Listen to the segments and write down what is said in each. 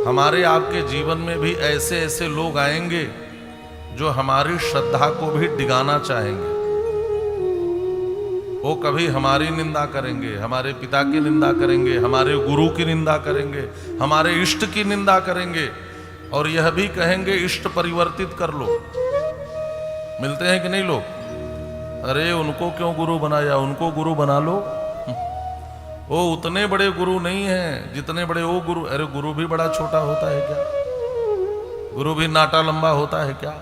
हमारे आपके जीवन में भी ऐसे ऐसे लोग आएंगे जो हमारी श्रद्धा को भी डिगाना चाहेंगे। वो कभी हमारी निंदा करेंगे, हमारे पिता की निंदा करेंगे, हमारे गुरु की निंदा करेंगे, हमारे इष्ट की निंदा करेंगे और यह भी कहेंगे इष्ट परिवर्तित कर लो। मिलते हैं कि नहीं लोग? अरे उनको क्यों गुरु बनाया, उनको गुरु बना लो। वो उतने बड़े गुरु नहीं हैं जितने बड़े वो गुरु। अरे गुरु भी बड़ा छोटा होता है क्या? गुरु भी नाटा लंबा होता है क्या?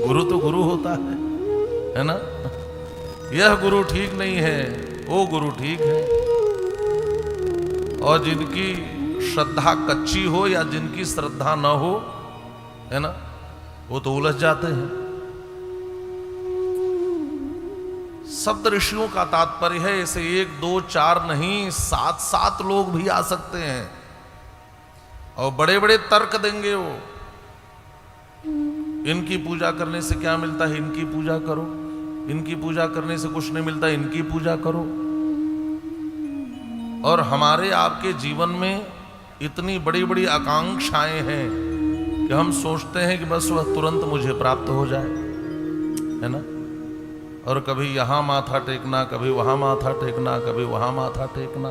गुरु तो गुरु होता है ना? यह गुरु ठीक नहीं है, वो गुरु ठीक है। और जिनकी श्रद्धा कच्ची हो या जिनकी श्रद्धा न हो, है ना, वो तो उलझ जाते हैं। सप्त ऋषियों का तात्पर्य है ऐसे 1 2 4 नहीं, 7 लोग भी आ सकते हैं और बड़े बड़े तर्क देंगे वो। इनकी पूजा करने से क्या मिलता है, इनकी पूजा करो। इनकी पूजा करने से कुछ नहीं मिलता, इनकी पूजा करो। और हमारे आपके जीवन में इतनी बड़ी बड़ी आकांक्षाएं हैं कि हम सोचते हैं कि बस वह तुरंत मुझे प्राप्त हो जाए, है ना। और कभी यहां माथा टेकना, कभी वहां माथा टेकना, कभी वहां माथा टेकना।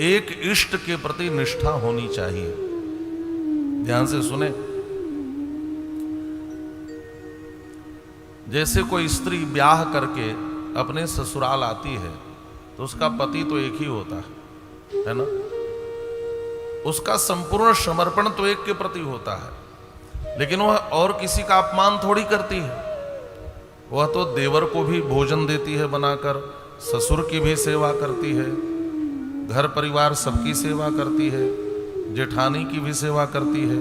एक इष्ट के प्रति निष्ठा होनी चाहिए। ध्यान से सुने। जैसे कोई स्त्री ब्याह करके अपने ससुराल आती है तो उसका पति तो एक ही होता है ना। उसका संपूर्ण समर्पण तो एक के प्रति होता है, लेकिन वह और किसी का अपमान थोड़ी करती है। वह तो देवर को भी भोजन देती है बनाकर, ससुर की भी सेवा करती है, घर परिवार सबकी सेवा करती है, जेठानी की भी सेवा करती है,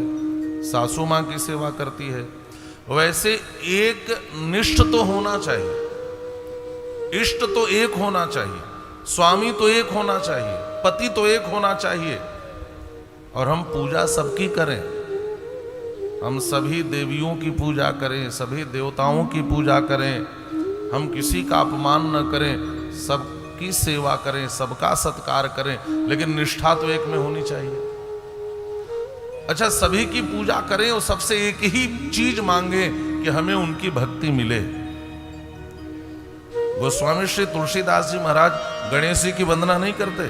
सासू माँ की सेवा करती है। वैसे एक निष्ठ तो होना चाहिए, इष्ट तो एक होना चाहिए, स्वामी तो एक होना चाहिए, पति तो एक होना चाहिए। और हम पूजा सबकी करें, हम सभी देवियों की पूजा करें, सभी देवताओं की पूजा करें, हम किसी का अपमान न करें, सबकी सेवा करें, सबका सत्कार करें, लेकिन निष्ठा तो एक में होनी चाहिए। अच्छा, सभी की पूजा करें और सबसे एक ही चीज मांगे कि हमें उनकी भक्ति मिले। गोस्वामी श्री तुलसीदास जी महाराज गणेश जी की वंदना नहीं करते,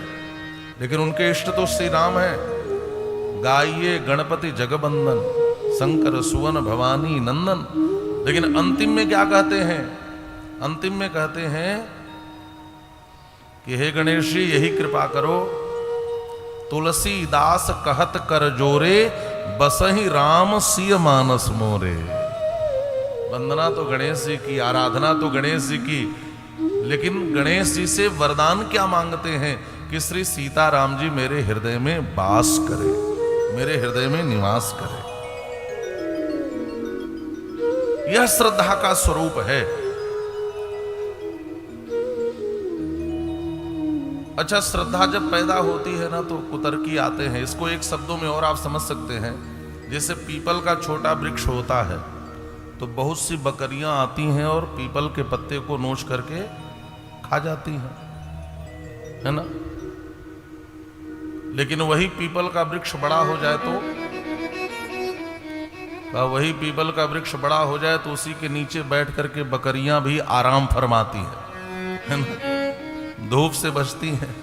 लेकिन उनके इष्ट तो श्री राम है। गाइए गणपति जगबंदन, शंकर सुवन भवानी नंदन। लेकिन अंतिम में क्या कहते हैं? अंतिम में कहते हैं कि हे गणेश जी यही कृपा करो, तुलसीदास कहत कर जोरे, बसहि राम सिय मानस मोरे। वंदना तो गणेश जी की, आराधना तो गणेश जी की, लेकिन गणेश जी से वरदान क्या मांगते हैं कि श्री सीताराम जी मेरे हृदय में वास करे, मेरे हृदय में निवास करे। यह श्रद्धा का स्वरूप है। अच्छा, श्रद्धा जब पैदा होती है ना तो कुतर्की आते हैं। इसको एक शब्दों में और आप समझ सकते हैं, जैसे पीपल का छोटा वृक्ष होता है तो बहुत सी बकरियां आती हैं और पीपल के पत्ते को नोच करके खा जाती हैं, है ना। लेकिन वही पीपल का वृक्ष बड़ा हो जाए तो उसी के नीचे बैठ करके बकरियां भी आराम फरमाती है ना। धूप से बचती हैं,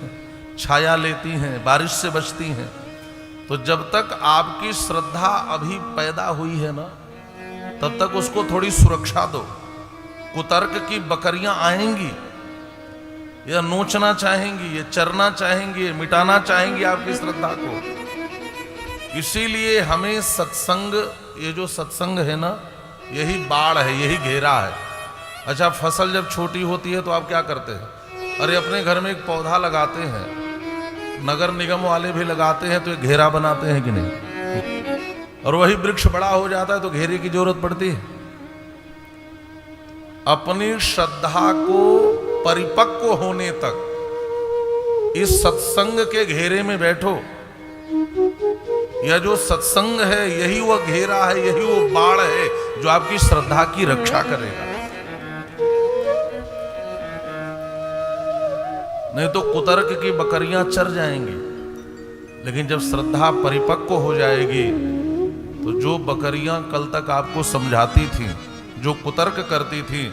छाया लेती हैं, बारिश से बचती हैं। तो जब तक आपकी श्रद्धा अभी पैदा हुई है ना, तब तक उसको थोड़ी सुरक्षा दो। कुतर्क की बकरियां आएंगी, ये नोचना चाहेंगी, ये चरना चाहेंगी, ये मिटाना चाहेंगी आपकी श्रद्धा को। इसीलिए हमें सत्संग, ये जो सत्संग है ना, यही बाढ़ है, यही घेरा है। अच्छा, फसल जब छोटी होती है तो आप क्या करते हैं? अरे अपने घर में एक पौधा लगाते हैं, नगर निगम वाले भी लगाते हैं, तो एक घेरा बनाते हैं कि नहीं। और वही वृक्ष बड़ा हो जाता है तो घेरे की जरूरत पड़ती है। अपनी श्रद्धा को परिपक्व होने तक इस सत्संग के घेरे में बैठो। यह जो सत्संग है यही वो घेरा है, यही वो बाढ़ है जो आपकी श्रद्धा की रक्षा करेगा। नहीं तो कुतर्क की बकरियां चर जाएंगी। लेकिन जब श्रद्धा परिपक्व हो जाएगी तो जो बकरियां कल तक आपको समझाती थी, जो कुतर्क करती थी,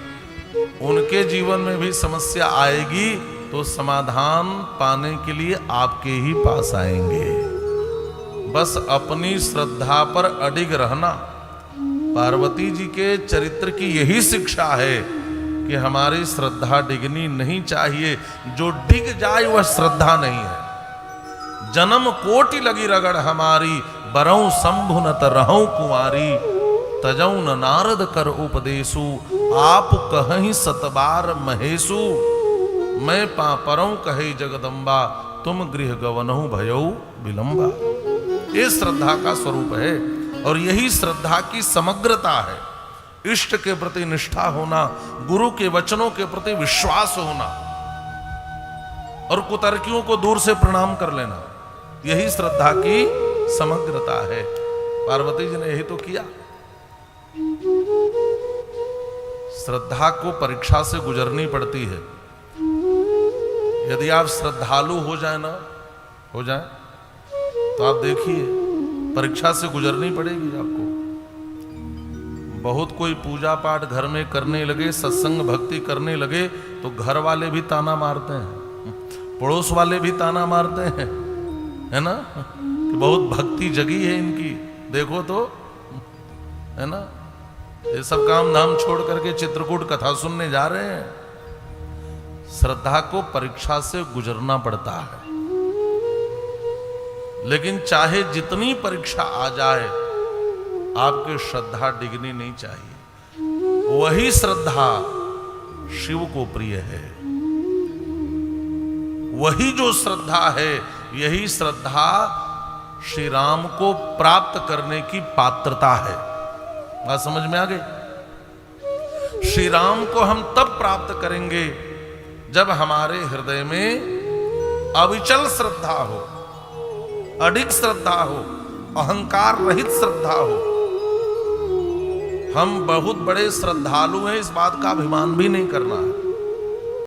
उनके जीवन में भी समस्या आएगी तो समाधान पाने के लिए आपके ही पास आएंगे। बस अपनी श्रद्धा पर अडिग रहना। पार्वती जी के चरित्र की यही शिक्षा है कि हमारी श्रद्धा डिगनी नहीं चाहिए। जो डिग जाए वह श्रद्धा नहीं है। जन्म कोटि लगी रगड़ हमारी, बरऊ शंभु न तरहु कुंवारी, तजौ न नारद कर उपदेशु, आप कहीं सतबार महेशु, मैं पापरऊ कहे जगदम्बा, तुम गृह गवनहु भयऊ विलंबा। ये श्रद्धा का स्वरूप है और यही श्रद्धा की समग्रता है। इष्ट के प्रति निष्ठा होना, गुरु के वचनों के प्रति विश्वास होना और कुतर्कियों को दूर से प्रणाम कर लेना, यही श्रद्धा की समग्रता है। पार्वती जी ने यही तो किया। श्रद्धा को परीक्षा से गुजरनी पड़ती है। यदि आप श्रद्धालु हो जाए तो आप देखिए परीक्षा से गुजरनी पड़ेगी आपको। बहुत कोई पूजा पाठ घर में करने लगे, सत्संग भक्ति करने लगे तो घर वाले भी ताना मारते हैं, पड़ोस वाले भी ताना मारते हैं, है ना, कि बहुत भक्ति जगी है इनकी, देखो तो, है ना, ये सब काम धाम छोड़ करके चित्रकूट कथा सुनने जा रहे हैं। श्रद्धा को परीक्षा से गुजरना पड़ता है, लेकिन चाहे जितनी परीक्षा आ जाए आपकी श्रद्धा डिगनी नहीं चाहिए। वही श्रद्धा शिव को प्रिय है। वही जो श्रद्धा है, यही श्रद्धा श्री राम को प्राप्त करने की पात्रता है। बात समझ में आ गई? श्री राम को हम तब प्राप्त करेंगे जब हमारे हृदय में अविचल श्रद्धा हो, अडिग श्रद्धा हो, अहंकार रहित श्रद्धा हो। हम बहुत बड़े श्रद्धालु हैं, इस बात का अभिमान भी नहीं करना है।